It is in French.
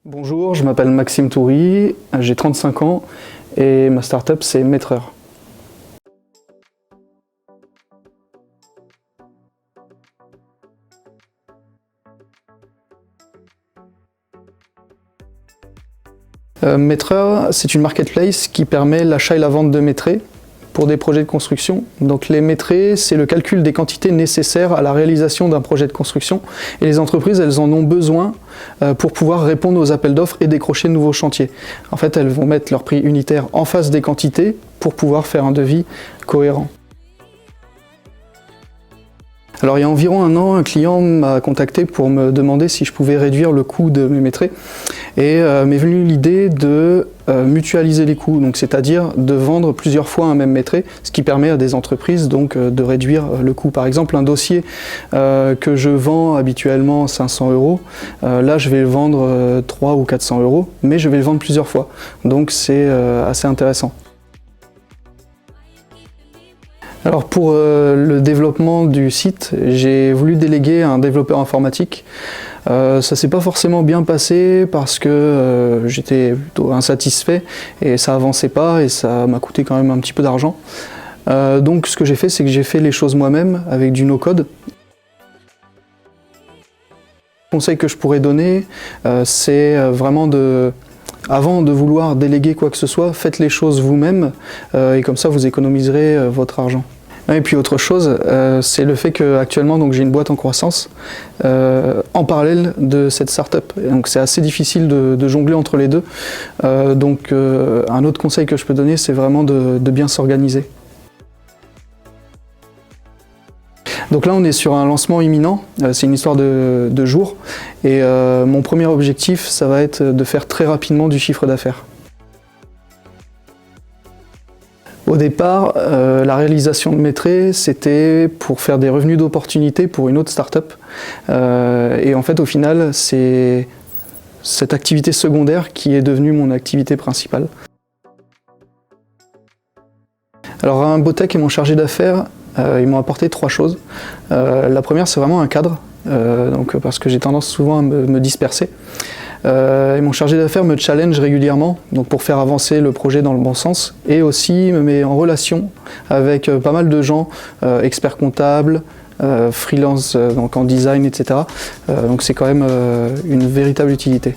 Bonjour, je m'appelle Maxime Toury, j'ai 35 ans et ma startup c'est Metreur. Metreur, c'est une marketplace qui permet l'achat et la vente de mètrés pour des projets de construction. Donc les mètrés, c'est le calcul des quantités nécessaires à la réalisation d'un projet de construction. Et les entreprises, elles en ont besoin pour pouvoir répondre aux appels d'offres et décrocher de nouveaux chantiers. En fait, elles vont mettre leur prix unitaire en face des quantités pour pouvoir faire un devis cohérent. Alors il y a environ un an, un client m'a contacté pour me demander si je pouvais réduire le coût de mes mètrés. Et m'est venue l'idée de mutualiser les coûts, donc c'est-à-dire de vendre plusieurs fois un même mètré, ce qui permet à des entreprises donc de réduire le coût. Par exemple, un dossier que je vends habituellement 500 €, là je vais le vendre 300 ou 400 €, mais je vais le vendre plusieurs fois. Donc c'est assez intéressant. Alors pour le développement du site, j'ai voulu déléguer à un développeur informatique. Ça s'est pas forcément bien passé parce que j'étais plutôt insatisfait et ça avançait pas et ça m'a coûté quand même un petit peu d'argent. Donc ce que j'ai fait, c'est que j'ai fait les choses moi-même avec du no-code. Le conseil que je pourrais donner, c'est vraiment avant de vouloir déléguer quoi que ce soit, faites les choses vous-même et comme ça vous économiserez votre argent. Et puis autre chose, c'est le fait qu'actuellement j'ai une boîte en croissance en parallèle de cette start-up. Donc c'est assez difficile de jongler entre les deux. Un autre conseil que je peux donner, c'est vraiment de bien s'organiser. Donc là on est sur un lancement imminent, c'est une histoire de jours et mon premier objectif ça va être de faire très rapidement du chiffre d'affaires. Au départ, la réalisation de mètrés c'était pour faire des revenus d'opportunité pour une autre start-up et en fait au final c'est cette activité secondaire qui est devenue mon activité principale. Alors Imbotech et mon chargé d'affaires, ils m'ont apporté 3 choses. La première, c'est vraiment un cadre, parce que j'ai tendance souvent à me disperser. Et mon chargé d'affaires me challenge régulièrement pour faire avancer le projet dans le bon sens et aussi me met en relation avec pas mal de gens, experts comptables, freelance en design, etc. Donc c'est quand même une véritable utilité.